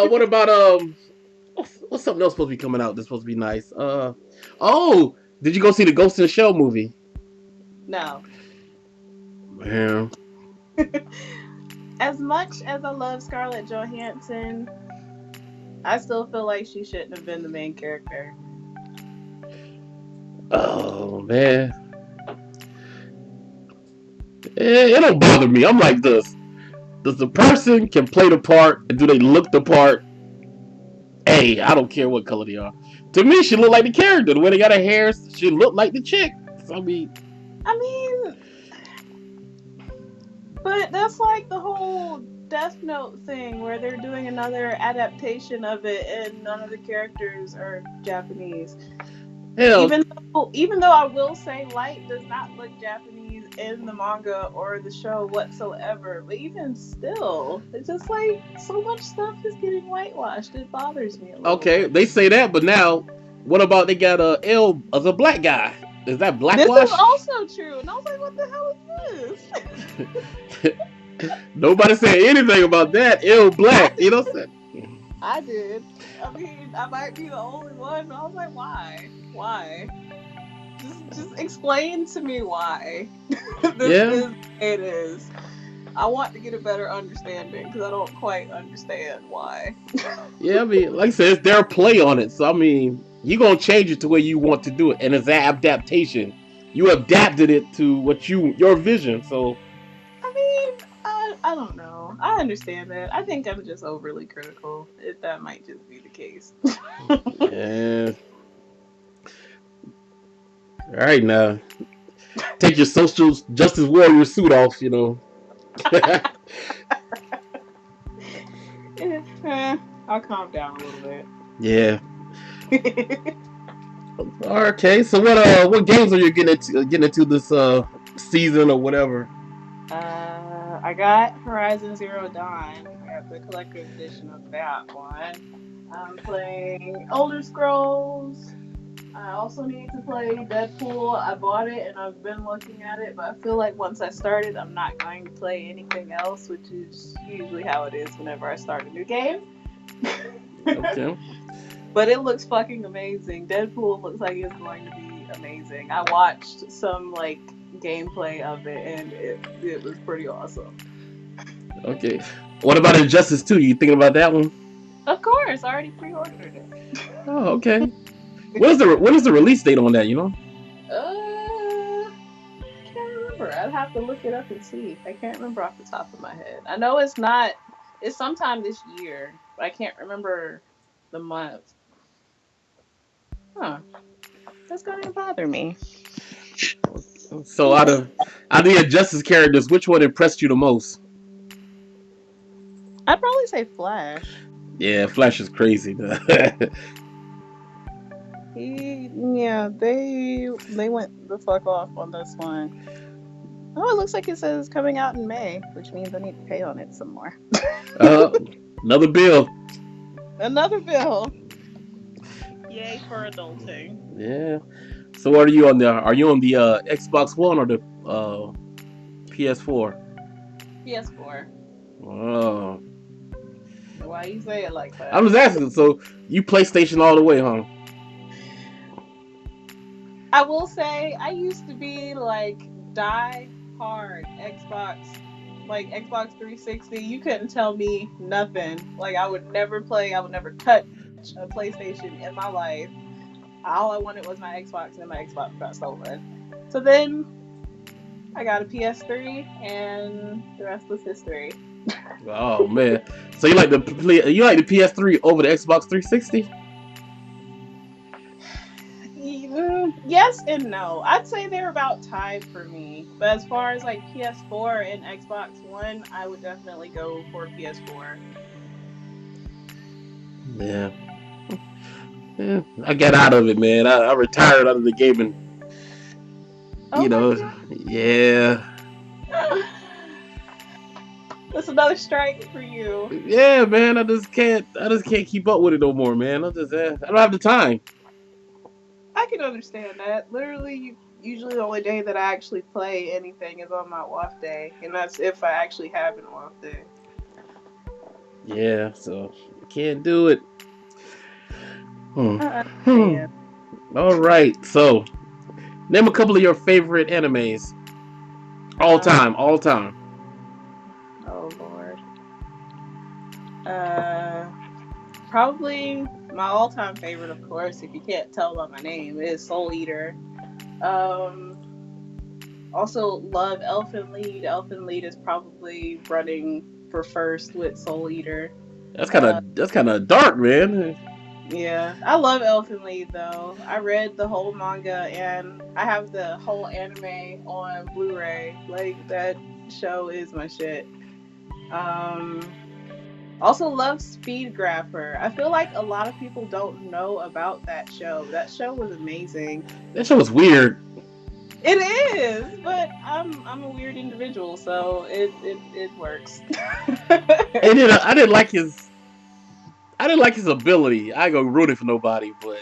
What about what's something else supposed to be coming out that's supposed to be nice? Oh, did you go see the Ghost in the Shell movie? No. Man. As much as I love Scarlett Johansson, I still feel like she shouldn't have been the main character. Oh man. It don't bother me. I'm like this. Does the person can play the part and do they look the part? Hey, I don't care what color they are. To me, she look like the character. The way they got her hair, she look like the chick. So, I mean, but that's like the whole Death Note thing where they're doing another adaptation of it and none of the characters are Japanese. hell, Even though I will say Light does not look Japanese in the manga or the show whatsoever, but even still, it's just like so much stuff is getting whitewashed. It bothers me a little. okay, they say that, but now, what about they got a L as a black guy? Is that This blackwash? is also true, and I was like, "What the hell is this?" Nobody said anything about that. L black, you know what I'm saying? I did. I mean, I might be the only one. I was like, "Why? Why? Just explain to me why this is it is." I want to get a better understanding because I don't quite understand why. Yeah, I mean, like I said, it's their play on it. So I mean, you're gonna change it to where you want to do it, and it's that adaptation. You adapted it to what your vision. So I mean, I don't know. I understand that. I think I'm just overly critical. That might just be the case. yeah. All right, now take your social justice warrior suit off. You know. I'll calm down a little bit. Yeah. Okay, so what games are you getting into this season or whatever? I got Horizon Zero Dawn. I got the collector's edition of that one. I'm playing Elder Scrolls. I also need to play Deadpool. I bought it and I've been looking at it, but I feel like once I start it, I'm not going to play anything else, which is usually how it is whenever I start a new game. Okay. But it looks fucking amazing. Deadpool looks like it's going to be amazing. I watched some like gameplay of it and it was pretty awesome. Okay. What about Injustice 2? You thinking about that one? Of course, I already pre-ordered it. Oh, okay. When is the release date on that? You know? I can't remember. I'd have to look it up and see. I can't remember off the top of my head. I know it's not. It's sometime this year, but I can't remember the month. Huh? That's gonna bother me. So out of the Injustice characters, which one impressed you the most? I'd probably say Flash. Yeah, Flash is crazy. They went the fuck off on this one. Oh, it looks like it says coming out in May, which means I need to pay on it some more. Another bill. Another bill. Yay for adulting. Yeah. So what are you on there? Are you on the Xbox One or the PS4? PS4. Oh. Why you say it like that? I'm just asking. So you PlayStation all the way, huh? I will say I used to be like die hard Xbox, like Xbox 360. You couldn't tell me nothing. Like I would never play. I would never touch a PlayStation in my life. All I wanted was my Xbox, and then my Xbox got stolen. So then I got a PS3, and the rest was history. Oh man! So you like the PS3 over the Xbox 360? Yes and no. I'd say they're about tied for me. But as far as like PS4 and Xbox One, I would definitely go for PS4. Yeah. Yeah, I got out of it, man. I retired out of the gaming. Oh Yeah. That's another strike for you. Yeah, man. I just can't keep up with it no more, man. I don't have the time. I can understand that. Literally, usually the only day that I actually play anything is on my off day, and that's if I actually have an off day. Yeah. So Can't do it. Hmm. I Hmm. understand. All right. So, name a couple of your favorite animes. All Uh, time. All time. oh Lord. Uh, Probably my all-time favorite, of course, if you can't tell by my name, is Soul Eater. Um, Also love Elfen Lied. Elfen Lied is probably running for first with Soul Eater. Uh, That's kind of dark, man. yeah, I love Elfen Lied though. I read the whole manga and I have the whole anime on Blu-ray. Like that show is my shit. Um, Also love Speed Grapher. I feel like a lot of people don't know about that show. That show was amazing. That show was weird. It is, but I'm a weird individual, so it works. And then I didn't like his ability. I ain't gonna ruin it for nobody, but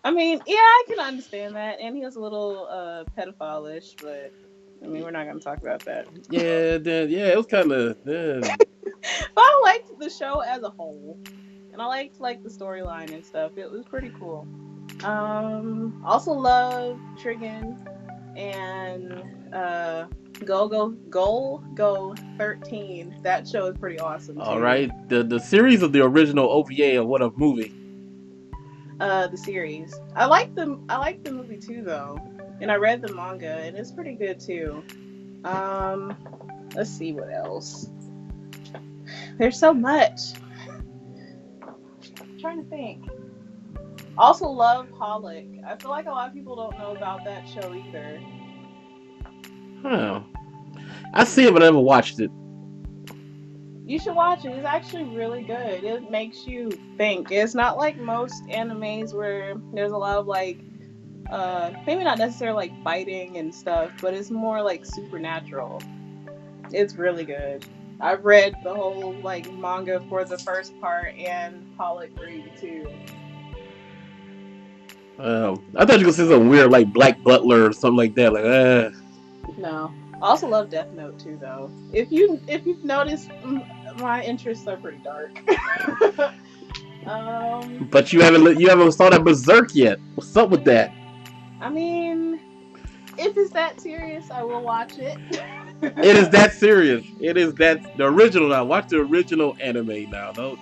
I mean, yeah, I can understand that, and he was a little pedophile-ish, but I mean, we're not gonna talk about that. yeah, it was kind of. But I liked the show as a whole, and I liked like the storyline and stuff. It was pretty cool. Also love Trigun and Go 13. That show is pretty awesome All too. right, the series of the original OVA of what a movie. The series. I like the movie too though. And I read the manga and it's pretty good too. Um let's see what else. There's so much. I'm trying to think. Also love Holic. I feel like a lot of people don't know about that show either. Huh. I see it, but I never watched it. You should watch it. It's actually really good. It makes you think. It's not like most animes where there's a lot of like maybe not necessarily like fighting and stuff, but it's more like supernatural. It's really good. I've read the whole like manga for the first part and Pollock read too. I thought you were gonna say something weird like Black Butler or something like that. Like, No. I also love Death Note too though. If you've noticed my interests are pretty dark. But you haven't saw that Berserk yet. What's up with that? I mean, if it's that serious, I will watch it. It is that serious. It is that the original now. Watch the original anime now. Don't.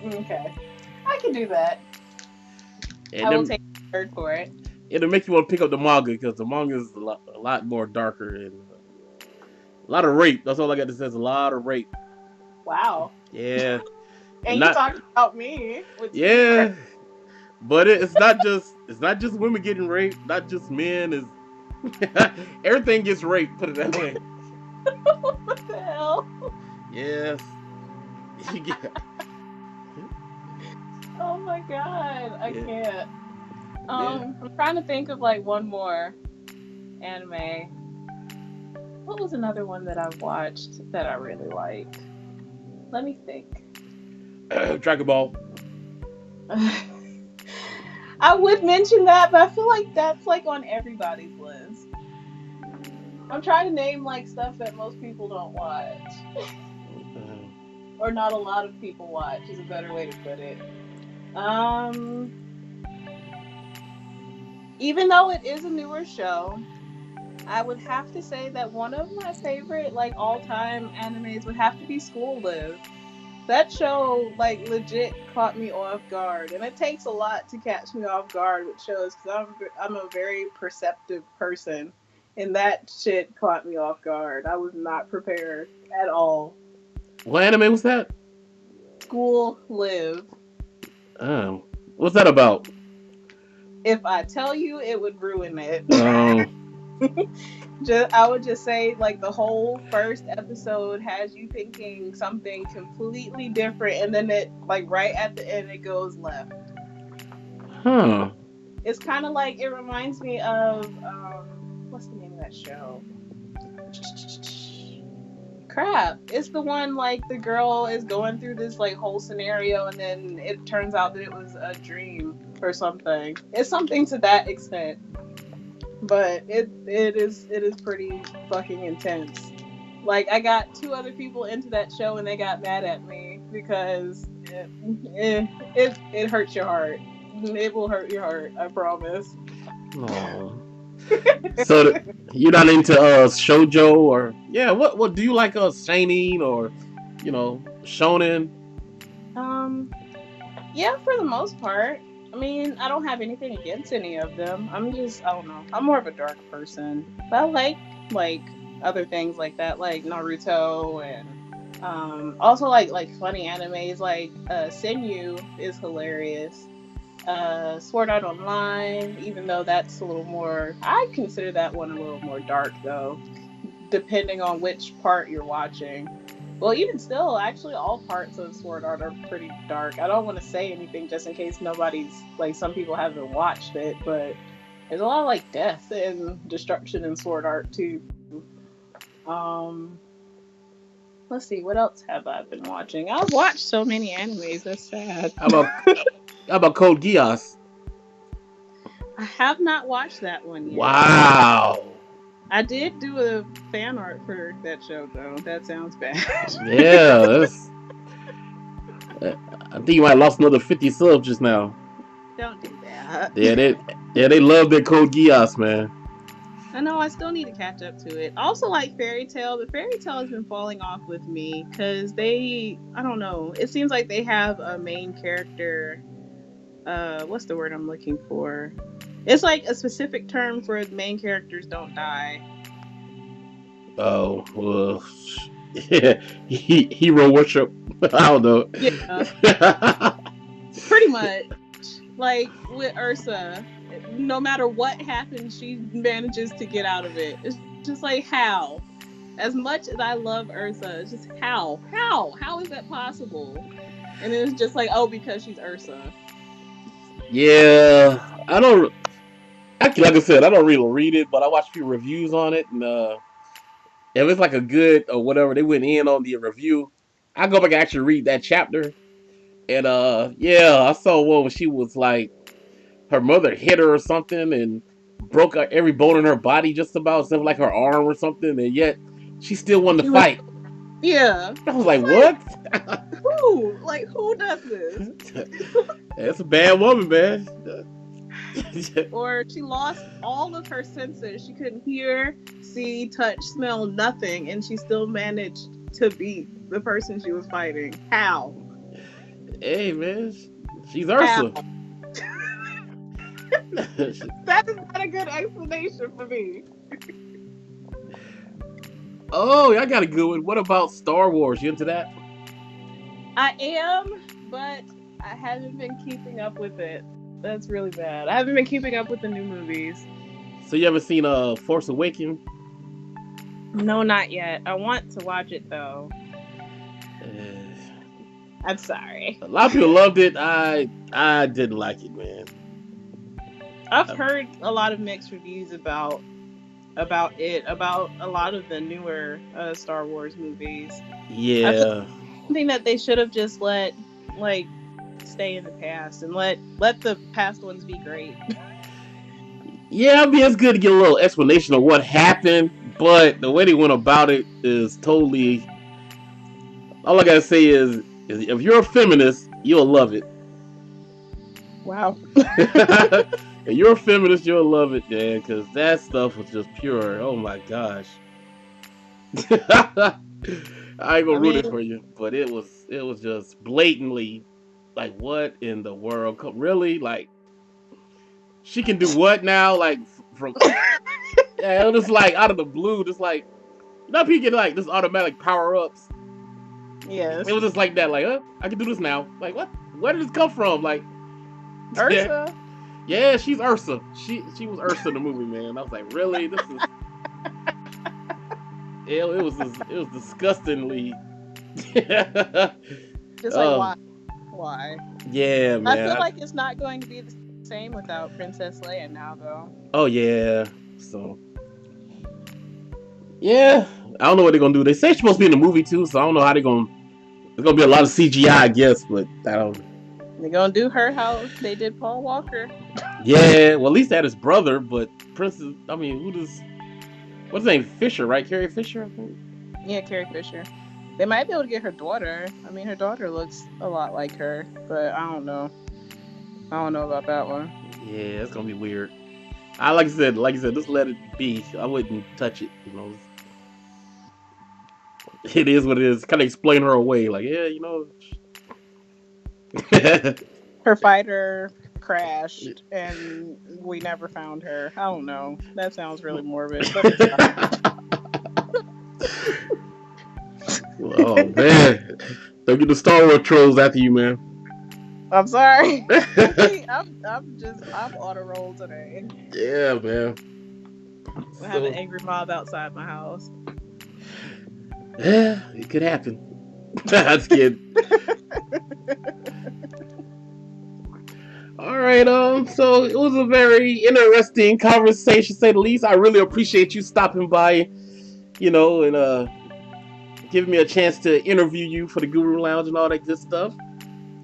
Okay. I can do that. And I will then take your word for it. it'll make you want to pick up the manga because the manga is a lot more darker and a lot of rape. That's all I got to say. Is a lot of rape. Wow. Yeah, and And you not talked about me with speed grab. yeah, but it's not just women getting raped. Not just men. Is everything gets raped. Put it that way. What the hell? Yes. You get- Oh my god. I yeah. can't. Yeah. I'm trying to think of like one more anime. What was another one that I've watched that I really liked? Let me think. Dragon Ball. I would mention that, but I feel like that's like on everybody's list. I'm trying to name like stuff that most people don't watch. Or not a lot of people watch is a better way to put it. Even though it is a newer show, I would have to say that one of my favorite like all-time animes would have to be School Live. That show like legit caught me off guard, and it takes a lot to catch me off guard with shows because I'm a very perceptive person, and that shit caught me off guard. I was not prepared at all. What anime was that? School Live. Oh, what's that about? If I tell you, it would ruin it. Um, I would just say, like, the whole first episode has you thinking something completely different, and then it, like, right at the end, it goes left. huh. It's kind of like, it reminds me of, what's the name of that show? Crap. It's the one, like, the girl is going through this, like, whole scenario, and then it turns out that it was a dream or something. It's something to that extent. But it is pretty fucking intense. Like, I got 2 other people into that show and they got mad at me because it hurts your heart. It will hurt your heart, I promise. Oh. So you're not into shoujo or what do you like seinen or shonen? Yeah, for the most part. I mean, I don't have anything against any of them. I don't know. I'm more of a dark person. But I like other things like that, like Naruto and also like funny animes like Senyu is hilarious. Sword Art Online, even though that's a little more, I consider that one a little more dark though, depending on which part you're watching. Well, even still, actually, all parts of Sword Art are pretty dark. I don't want to say anything just in case nobody's, like, some people haven't watched it, but there's a lot of, like, death and destruction in Sword Art, too. Let's see, what else have I been watching? I've watched so many animes, that's sad. How about Code Geass? I have not watched that one yet. Wow. I did do a fan art for that show, though. That sounds bad. Yeah, that's. I think you might have lost another 50 subs just now. Don't do that. Yeah, they love their Code Geass, man. I know, I still need to catch up to it. Also, like Fairy Tail, but Fairy Tail has been falling off with me because I don't know. It seems like they have a main character. What's the word I'm looking for? It's like a specific term for main characters don't die. Oh, well, yeah, hero worship. I don't know. Yeah. Pretty much. Like with Ursa, no matter what happens, she manages to get out of it. It's just like, how? As much as I love Ursa, it's just how? How is that possible? And it's just like, oh, because she's Ursa. Yeah, I don't. Actually, like I said, I don't really read it, but I watch a few reviews on it, and if it's like a good or whatever, they went in on the review. I go back and actually read that chapter, and yeah, I saw one when she was like, her mother hit her or something and broke every bone in her body just about, except like her arm or something, and yet she still wanted to fight. Yeah. I was like, what? Who? Like, who does this? That's a bad woman, man. Or she lost all of her senses. She couldn't hear, see, touch, smell, nothing, and she still managed to beat the person she was fighting. How? Hey, man, she's Ursa. That is not a good explanation for me. Oh, I got a good one. What about Star Wars? You into that? I am, but I haven't been keeping up with it. That's really bad. I haven't been keeping up with the new movies. So you ever seen Force Awakens? No, not yet. I want to watch it though. I'm sorry. A lot of people loved it. I didn't like it, man. I've heard a lot of mixed reviews about it, about a lot of the newer Star Wars movies. Yeah. I think that they should have just let stay in the past and let the past ones be great. Yeah, I mean, it's good to get a little explanation of what happened, but the way they went about it is totally. All I gotta say is if you're a feminist, you'll love it. Wow. If you're a feminist, you'll love it, man, because that stuff was just pure. Oh my gosh. I ain't gonna ruin it for you, but it was just blatantly like, what in the world? Really? Like, she can do what now? Like, from yeah, it was like out of the blue, just like, people get like this automatic power ups. Yes. It was just like that, like, I can do this now. Like, what? Where did this come from? Like, Ursa. Yeah, she's Ursa. She was Ursa in the movie, man. I was like, really? This is. It was disgustingly. Just like why? Yeah, man. I feel like it's not going to be the same without Princess Leia now, though. Oh yeah. So. Yeah, I don't know what they're gonna do. They say she's supposed to be in the movie too, so I don't know how they're gonna. There's gonna be a lot of CGI, I guess, but I don't. They're gonna do her how they did Paul Walker. Yeah, well, at least that his brother, but Princess. I mean, what's his name? Fisher, right? Carrie Fisher, I think. Yeah, Carrie Fisher. They might be able to get her daughter. I mean, her daughter looks a lot like her, but I don't know. I don't know about that one. Yeah, it's gonna be weird. Like I said, just let it be. I wouldn't touch it. You know, it is what it is. Kind of explain her away. Like, yeah, you know. Her fighter crashed and we never found her. I don't know. That sounds really morbid, but it's Oh man, don't get the Star Wars trolls after you, man. I'm sorry. I'm on a roll today. Yeah, man. I have an angry mob outside my house. Yeah, it could happen. That's good. All right, so it was a very interesting conversation, to say the least. I really appreciate you stopping by, you know, and giving me a chance to interview you for the Guru Lounge and all that good stuff.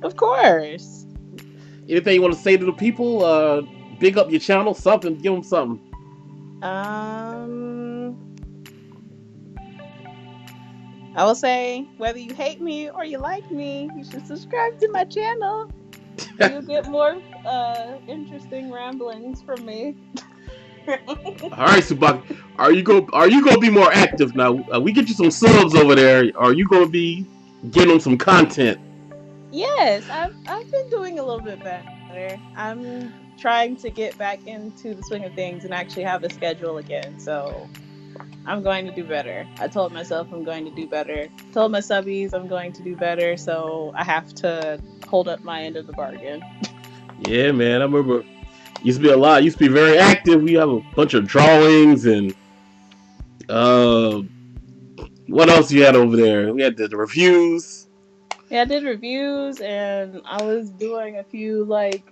Of course. Anything you want to say to the people? Big up your channel, something, give them something. I will say, whether you hate me or you like me, you should subscribe to my channel. You'll get more interesting ramblings from me. All right, Tsubaki, are you gonna be more active now? We get you some subs over there. Are you gonna be getting them some content? Yes, I've been doing a little bit better. I'm trying to get back into the swing of things and actually have a schedule again. So I'm going to do better. I told myself I'm going to do better. Told my subbies I'm going to do better. So I have to hold up my end of the bargain. Yeah, man. I remember used to be a lot. Used to be very active. We have a bunch of drawings and what else you had over there? We had the reviews. Yeah, I did reviews and I was doing a few like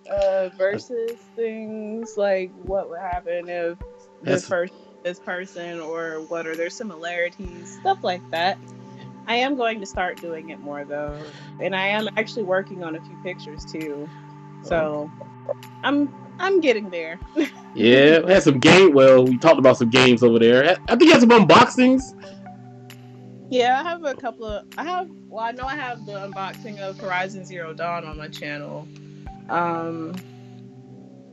versus things, like what would happen if this person, or what are their similarities, stuff like that. I am going to start doing it more though, and I am actually working on a few pictures too. So I'm getting there. Yeah, we had some game. Well, we talked about some games over there. I think you had some unboxings. Yeah, I have a couple of. I know I have the unboxing of Horizon Zero Dawn on my channel.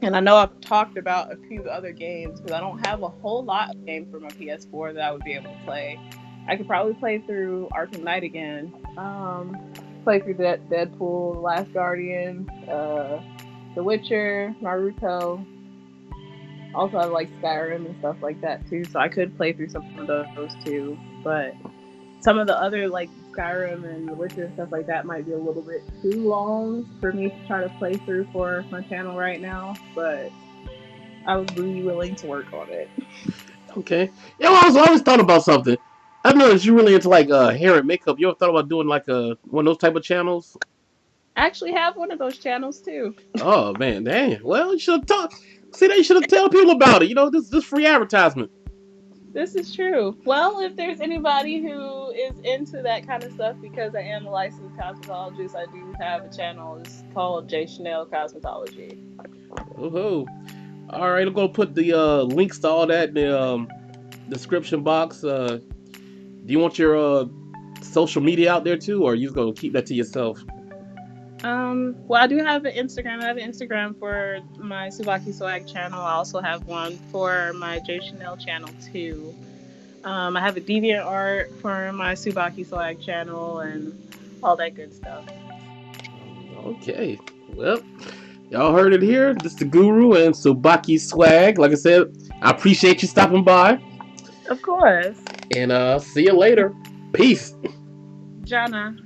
And I know I've talked about a few other games because I don't have a whole lot of games for my PS4 that I would be able to play. I could probably play through Arkham Knight again. Play through Deadpool, The Last Guardian, The Witcher, Naruto. Also, I like Skyrim and stuff like that too, so I could play through some of those too. But some of the other, like Skyrim and The Witcher and stuff like that, might be a little bit too long for me to try to play through for my channel right now. But I would be willing to work on it. Okay. Yeah, well, I always thought about something. I noticed you really into like hair and makeup. You ever thought about doing like one of those type of channels? I actually have one of those channels too. Oh man, dang. Well, you should have talked. See, they should have tell people about it. You know, this free advertisement. This is true. Well, if there's anybody who is into that kind of stuff, because I am a licensed cosmetologist, I do have a channel. It's called JChanel Cosmetology. Woohoo! All right, I'm gonna put the links to all that in the description box. Do you want your social media out there too, or are you just gonna keep that to yourself? Well, I do have an Instagram. I have an Instagram for my TsubakiSwagg channel. I also have one for my JChanel channel too. I have a DeviantArt for my TsubakiSwagg channel and all that good stuff. Okay, well, y'all heard it here. This is the Guru and TsubakiSwagg. Like I said, I appreciate you stopping by. Of course. And see you later. Peace. Jana.